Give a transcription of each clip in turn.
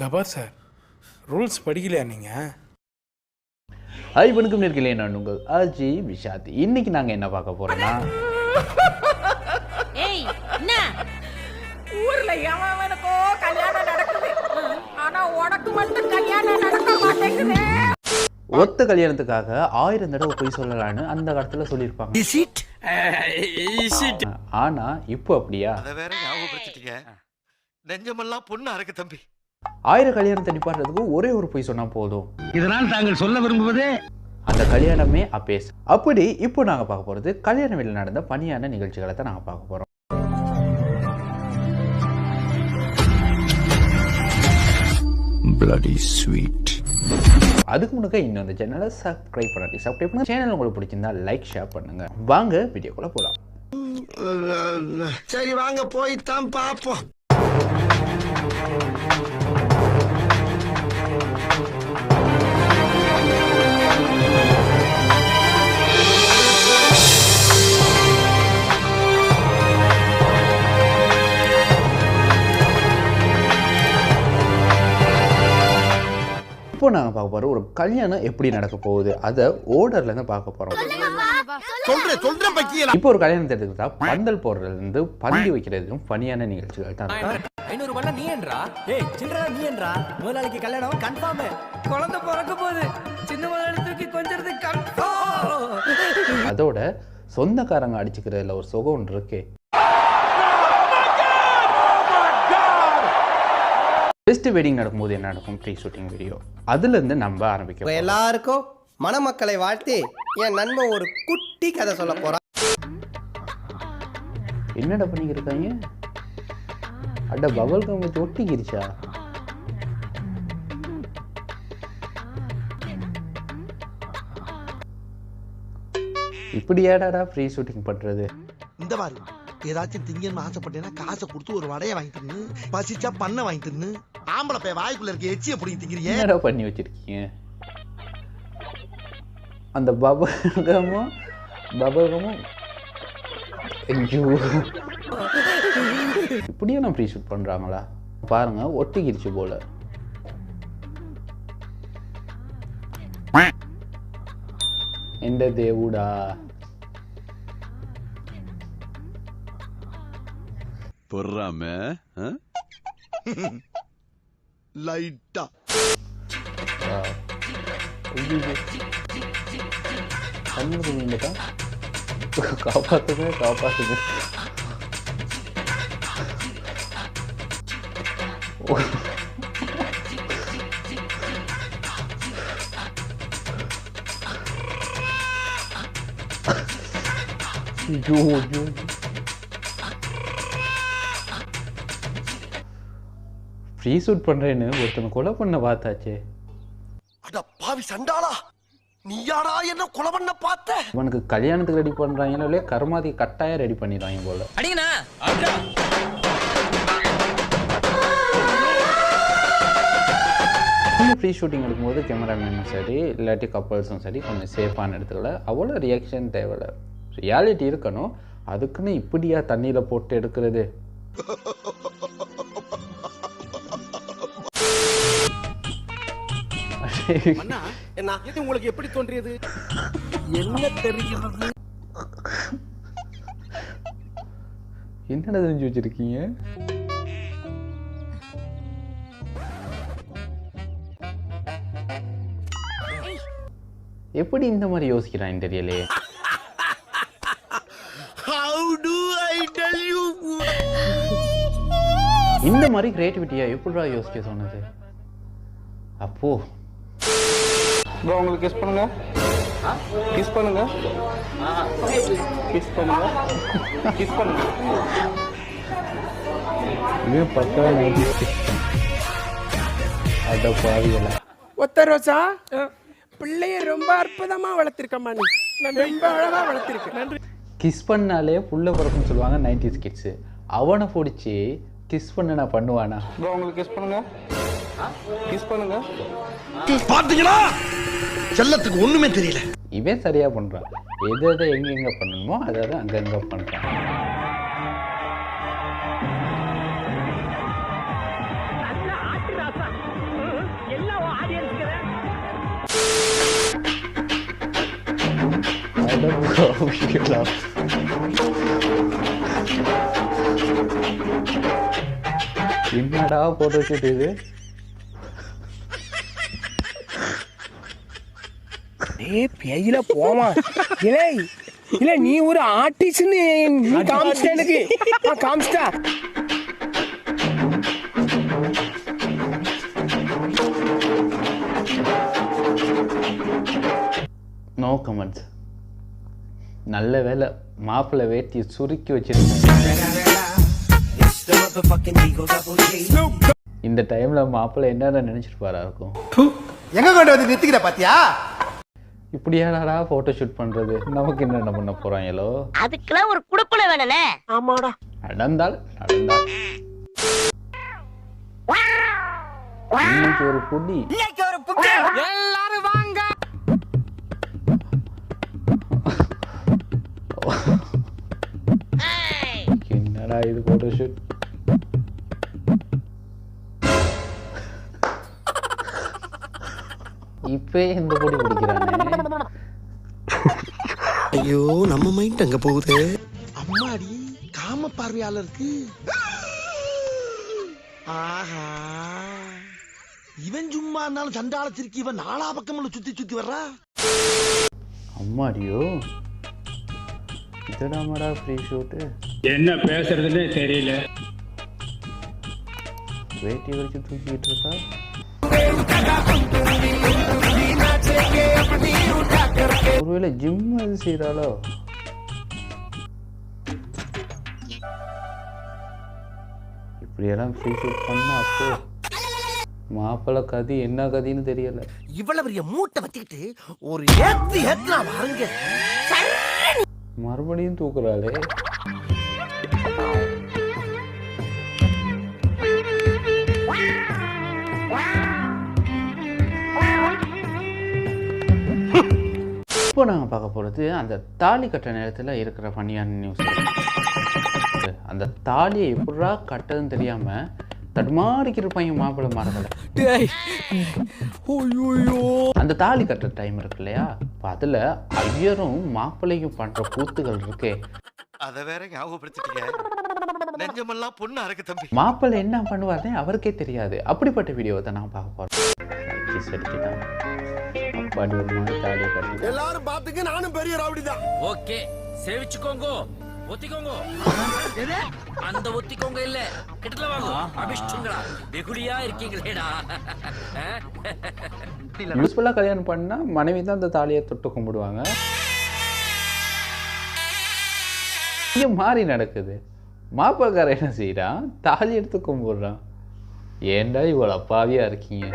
கபார் sir, rules படிக்கலையா நீங்கள்? Hi வணக்கம் நேர்களே, நான் உங்கள் ஆர்ஜி விஷாத். இன்னைக்கு நாங்கள் என்ன பார்க்க போகிறோன்னா, ஊர்ல எவனுக்கோ கல்யாணம் நடக்குது, ஆனா உனக்கு மட்டும் கல்யாணம் நடக்க மாட்டேங்குது. ஒத்த கல்யாணத்துக்காக 1000 தடவை போய் சொல்லலான்னு அந்த காலத்தில் சொல்லியிருப்பாங்க. ஆனா இப்போ அப்படியா? நெஞ்சமெல்லாம் பொண்ணு அறக்கு தம்பி. 1000 கல்யாணத்தை நிப்பாட்டுறதுக்கு ஒரே ஒரு பொய் சொன்னா போதும். இதனால் தாங்கள் சொல்ல விரும்புவது அந்த கல்யாணமே அப்பேஸ். அப்படி இப்போ நாங்க பார்க்க போறது கல்யாண வீட்டில் நடந்த பணியான நிகழ்ச்சிகளை தான் நாங்க பார்க்க போறோம். Bloody sweet. அதுக்கு முன்னாடி இன்னும் இந்த சேனலை சப்ஸ்கிரைப் பண்ணுங்க. சேனல் உங்களுக்கு பிடிச்சிருந்தா லைக் ஷேர் பண்ணுங்க. வாங்க வீடியோக்குள்ள போலாம். சரி வாங்க போய்தான் பாப்போம். இப்போ நாங்கள் பார்க்க போகிறோம் ஒரு கல்யாணம் எப்படி நடக்க போகுது, அதை ஓர்டர்ல இருந்து பார்க்க போகிறோம். இப்போ ஒரு கல்யாணத்தை எடுத்துக்கிட்டா பந்தல் போடுறதுலேருந்து பந்தி வைக்கிறதுக்கும் பணியான நிகழ்ச்சிகள் தான். 500 பண்ணா நீ என்றா? ஏய் சின்னடா நீ என்றா? முதலாளிக்கு கல்யாணம் கன்ஃபார்ம். குழந்தை பிறக்க போகுது, சின்ன முதலாளி தூக்கி கொஞ்சிறது கன்ஃபார்ம். அதோட சொந்தக்காரங்க அடிச்சுக்கிறதுல ஒரு சுகம் ஒன்று இருக்கு. பெஸ்ட் வெட்டிங் நடக்கும்போது என்ன நடக்கும், ப்ரீ ஷூட்டிங் வீடியோ, அதுலேருந்து நம்ம ஆரம்பிக்கிறோம். எல்லாருக்கும் மணமக்களை வாழ்த்தி என் நண்பன் ஒரு குட்டி கதை சொல்ல போறான். என்னடா பண்ணிக்கிருக்காங்க? அட பபல் கம் வச்சு ஒட்டிக்கிருச்சா? இப்படி ஏடாடா ப்ரீ ஷூட்டிங் பண்றது? இந்த மாதிரி ஏதாச்சும் திங்கன்னு ஆசைப்பட்டேன்னா காசை கொடுத்து ஒரு வடையை வாங்கி தின்னு, பசிச்சா பண்ண வாங்கி தின்னு, ஆம்பளை பைய வாய்க்குள்ள இருக்க எச்சியை பிடிங்கி திங்கிறீங்க. என்னடா பண்ணி வச்சிருக்கீங்க? அந்த பபல்கமும் இப்படியே நான் ப்ரீ ஷூட் பண்றாங்களா பாருங்க, ஒட்டிக்கிருச்சு போல. எந்த தேவுடா பொறாம லைட்டா காப்பாத்துங்க காப்பாத்துங்க. ஃப்ரீ ஷூட் பண்றேன்னு ஒருத்தனை கொலை பண்ண பார்த்தாச்சே. அட பாவி சண்டாளா, நீ யாரா என்ன கொலை பண்ண பார்த்த? இவனுக்கு கல்யாணத்துக்கு ரெடி பண்றாங்களோ இல்லையா, கர்மாதி கட்டாயம் ரெடி பண்ணிடுவாங்க போல. அடிங்கண்ணா ஃப்ரீ ஷூட்டிங் எடுக்கும்போது கேமராமேனும் சரி இல்லாட்டி கப்பல்ஸும் சரி கொஞ்சம் சேஃபான இடத்துல அவ்வளோ ரியாக்ஷன் தேவையில்லை, ரியாலிட்டி இருக்கணும். அதுக்குன்னு இப்படியா தண்ணியில் போட்டு எடுக்கிறது? என்ன இது உங்களுக்கு எப்படி தோன்றியது? என்ன தெரிகிறது? என்னடா தெரிஞ்சு வச்சிருக்கீங்க? எப்படி இந்த மாதிரி யோசிக்கிறான் தெரியலையே. இந்த மாதிரி கிரியேட்டிவிட்டியா எப்படிடா யோசிக்க சொன்னது? அப்போ உங்களுக்கு கிஸ் பண்ணுங்க, கிஸ் பண்ணுங்க, கிஸ் பண்ணுங்க, கிஸ் பண்ணுங்க. இது பக்கா அட பாவியல. ஒத்த ரோசா, பிள்ளைய ரொம்ப அற்புதமா வளர்த்திருக்கம்மா, நீ ரொம்ப அழகா வளர்த்திருக்க. நன்றி. கிஸ் பண்ணாலே புள்ள பிறக்குன்னு சொல்லுவாங்க 90s கிட்ஸ். அவனை பிடிச்சி கிஸ் பண்ண நான் பண்ணுவானா? உங்களுக்கு கிஸ் பண்ணுங்க, கிஸ் பண்ணுங்க. பாத்தீங்களா, செல்லத்துக்கு ஒண்ணுமே தெரியல. இவன் சரியா பண்றான். எதை எங்க பண்ணணுமோ அதை அங்கங்க பண்றான். என்னடா போட்டோ ஷூட் இது? பேயில போமா இல்லை இல்ல நீ ஒரு ஆர்டிஸ்ட்னு நீ காமிச்சிட்ட எனக்கு காமிச்சிட்டா. No comments. நல்ல வேலை மாப்பிள்ளை வேட்டியை சுருக்கி வச்சிருக்கேன். இந்த டைம்ல மாப்பிள்ளை என்னென்ன நினைச்சிருப்பாரா இருக்கும்? எங்க கொண்டு வந்து நிறுத்திக்கிற பாத்தியா? இப்படியாடா போட்டோ ஷூட் பண்றது? நமக்கு என்ன பண்ண போறாங்களோ? அதுக்கெல்லாம் ஒரு குடுக்குல வேணும்னே. ஆமாடா. நடந்தால் இன்னைக்கு ஒரு புடி. எல்லாரும் வாங்க. என்னடா இது போட்டோ ஷூட்? இப்ப இந்த பொடி பிடிக்கிறானே. ஐயோ நம்ம மைண்ட் அங்க போகுது. அம்மாடி காம பார்வையாளருக்கு. ஆஹா இவன் சும்மா இருந்தாலும் சண்டாளத்திற்கு இவன் நாலா பக்கமும் சுத்தி வர்றா. அம்மாடியோ இதடாமடா ஃப்ரீ ஷூட்டு. என்ன பேசுறதுன்னு தெரியல. வேட்டி வச்சு தூக்கிட்டு இருக்கா. ஒருவேளை ஜிம் அது செய்யறாளோ? இப்படியெல்லாம் ஃப்ரீ ஷூட் பண்ணா அப்போ மாப்பிள்ளை கதி என்ன கதின்னு தெரியல. இவ்வளவு பெரிய மூட்டை வச்சுக்கிட்டு ஒரு ஏத்துனா பாருங்க. மறுபடியும் தூக்குறாளே. இப்போ நாங்கள் பார்க்க போகிறது அந்த தாலி கட்டுற நேரத்தில் இருக்கிற ஃபன்னியான நியூஸ். அந்த தாலியை எப்படா கட்டதுன்னு தெரியாமல் தடுமாறிக்கிற பையன் மாப்பிள்ளை மாறலை. அந்த தாலி கட்டுற டைம் இருக்கு இல்லையா, இப்போ அதில் ஐயரும் மாப்பிள்ளையும் பண்ணுற கூத்துகள் இருக்கே, அதை வேற ஞாபகப்படுத்திட்டீங்க. நெஞ்சமெல்லாம் பொண்ணு அறக்கு தம்பி. மாப்பிள்ளை என்ன பண்ணுவாருன்னு அவருக்கே தெரியாது. அப்படிப்பட்ட வீடியோவை தான் நான் பார்க்க போகிறேன். அப்பாடி ஒரு மாதிரி தாலியை கட்டி எல்லாரும் பாத்துக்க, நானும் பெரிய ராவடிதான். ஓகே சேவிச்சுக்கோங்க, ஒத்திக்கோங்க. அந்த ஒத்திக்கோங்க இல்ல கிட்டல வாங்க. அபிஷ்டங்களா வெகுளியா இருக்கீங்களேடா. யூஸ்ஃபுல்லா கல்யாணம் பண்ணா மனைவி தான் அந்த தாலியை தொட்டு கும்பிடுவாங்க. இங்க மாறி நடக்குது. மாப்பிள்ளைக்கார என்ன செய்யறான்? தாலி எடுத்து கும்பிடுறான். ஏன்டா இவ்வளவு அப்பாவியா இருக்கீங்க?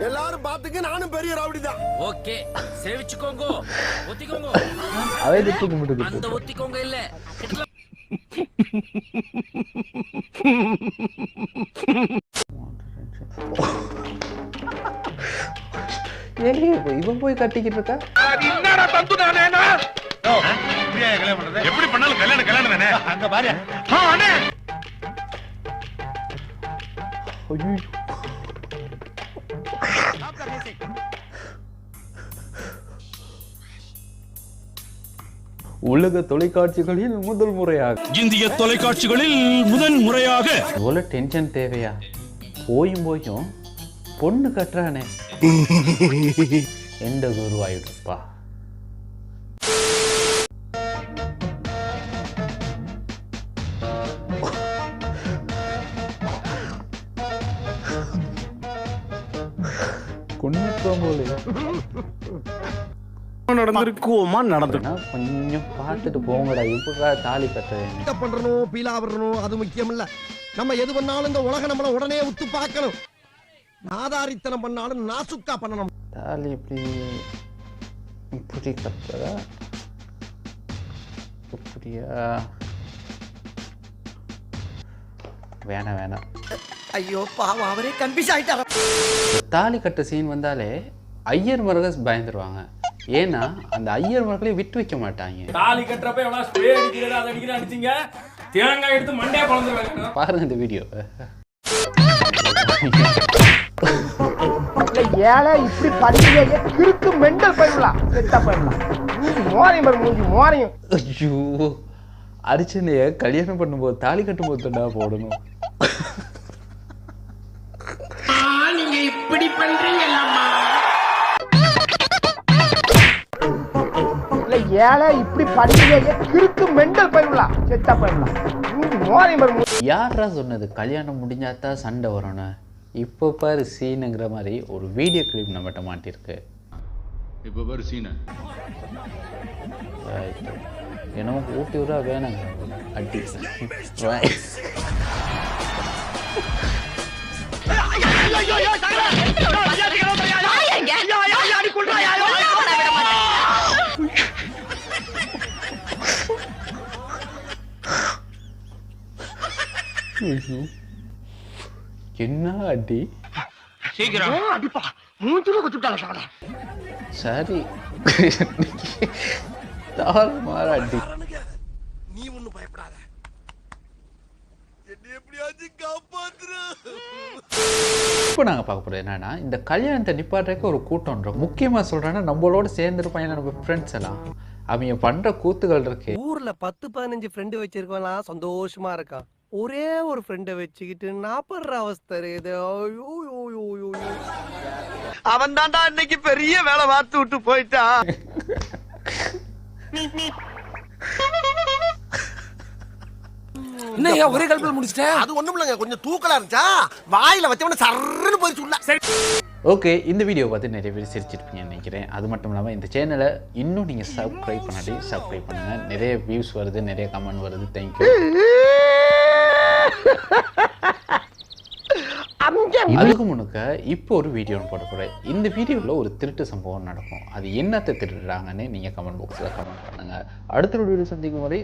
எல்லாரும் பாத்துக்க, நானும் பெரிய ராவடிதான். ஓகே சேவிச்சுக்கோங்க, ஒத்திக்கோங்க. அவை தொட்டு கும்பிட்டு அந்த ஒத்திக்கோங்க இல்ல கிட்டல. இவன் போய் கட்டிக்கிட்டு இருக்கா. எப்படி பண்ணாலும் கல்யாணம் தானே. அங்க பாரு. உலக தொலைக்காட்சிகளில் முதல் முறையாக, இந்திய தொலைக்காட்சிகளில் முதல் முறையாக இவ்வளோ டென்ஷன் தேவையா? போயும் பொண்ணு கட்டுறானே. எந்த குருவாயிடுப்பா. கொஞ்சம் பார்த்துட்டு போங்கடா. இப்படா தாலி கட்ட பண்றணும், பீலா வரணும், அது முக்கியம் இல்ல. நம்ம எது பண்ணாலும் இந்த உலகம் நம்மள உடனே உத்து பார்க்கணும். நாதாரித்தனம் பண்ணாலும் நாசுக்கா பண்ணணும். தாலி இப்படி கட்டுறா? இப்படியா? வேணாம். ஐயோ பாவம், அவரே கன்ஃபியூஸ் ஆயிட்டாரு. தாலி கட்ட சீன் வந்தாலே ஐயர் மருகஸ் பயந்துருவாங்க. ஏன்னா அந்த ஐயர் மருகளை விட்டு வைக்க மாட்டாங்க. தாலி கட்டுறப்ப எவ்வளவு ஸ்ப்ரே அடிக்கிறதா அதை அடிச்சிங்க, தேங்காய் எடுத்து மண்டையா பழந்துருவாங்க. பாருங்க இந்த வீடியோ. ஏழை இப்படி படிக்க கிறுக்கு மெண்டல் போயிடலாம் செத்தா போயிடலாம் மோரையும் பாரு மூஞ்சி மோரையும். ஐயோ அர்ச்சனைய கல்யாணம் பண்ணும்போது தாலி கட்டும்போது தண்டா போடணும். நீங்க இப்படி பண்றீங்களாமா? இல்ல ஏழை இப்படி படிக்க கிறுக்கு மெண்டல் போயிடலாம் செத்தா போயிடலாம் மோரையும் பாரு. யாரா சொன்னது கல்யாணம் முடிஞ்சாதான் சண்டை வரணும்? இப்போ பாரு சீனுங்கிற மாதிரி ஒரு வீடியோ கிளிப் நம்மகிட்ட மாட்டிருக்கு. இப்போ பாரு சீனை. ஏன்னா ஊட்டி விடா வேணாங்க அடி. என்ன அடி? சரி தாறுமாற அடி. நீ ஒண்ணும் பயப்படாத, என்ன எப்படியாச்சும் காப்பாத்துற. இப்போ நாங்கள் பார்க்க போகிறது என்னன்னா, இந்த கல்யாணத்தை நிப்பாட்டுறதுக்கு ஒரு கூட்டம்ன்றோம். முக்கியமாக சொல்கிறேன்னா நம்மளோட சேர்ந்துருப்பாங்க நம்ம ஃப்ரெண்ட்ஸ் எல்லாம். அவங்க பண்ணுற கூத்துகள் இருக்கு. ஊர்ல 10-15 ஃப்ரெண்டு வச்சிருக்கலாம் சந்தோஷமா இருக்கான். ஒரே ஒரு ஃப்ரெண்டை வச்சுக்கிட்டு நான் படுற அவஸ்தை இது. அவன் தான்டா இன்னைக்கு பெரிய வேலை பார்த்து விட்டு போயிட்டான். என்ன ஒரே கல்பல முடிச்சிட்டேன்? அது ஒண்ணும் இல்லைங்க, கொஞ்சம் தூக்கலா இருந்துச்சா வாயில வச்சவன சர்ன்னு போய் சொல்ல. ஓகே, இந்த வீடியோ பார்த்து நிறைய பேர் சிரிச்சிருப்பீங்கன்னு நினைக்கிறேன். அது மட்டும் இல்லாமல் இந்த சேனலை இன்னும் நீங்கள் சப்ஸ்கிரைப் பண்ணாடி சப்ஸ்கிரைப் பண்ணுங்கள். நிறைய வியூஸ் வருது, நிறைய கமெண்ட் வருது. தேங்க்யூ. அதுக்கு முன்னுக்க இப்போ ஒரு வீடியோ போட போகிறேன். இந்த வீடியோவில் ஒரு திருட்டு சம்பவம் நடக்கும். அது என்னத்தை திருடுறாங்கன்னு நீங்கள் கமெண்ட் பாக்ஸில் கமெண்ட் பண்ணுங்கள். அடுத்த வீடியோ சந்திக்கும் வரை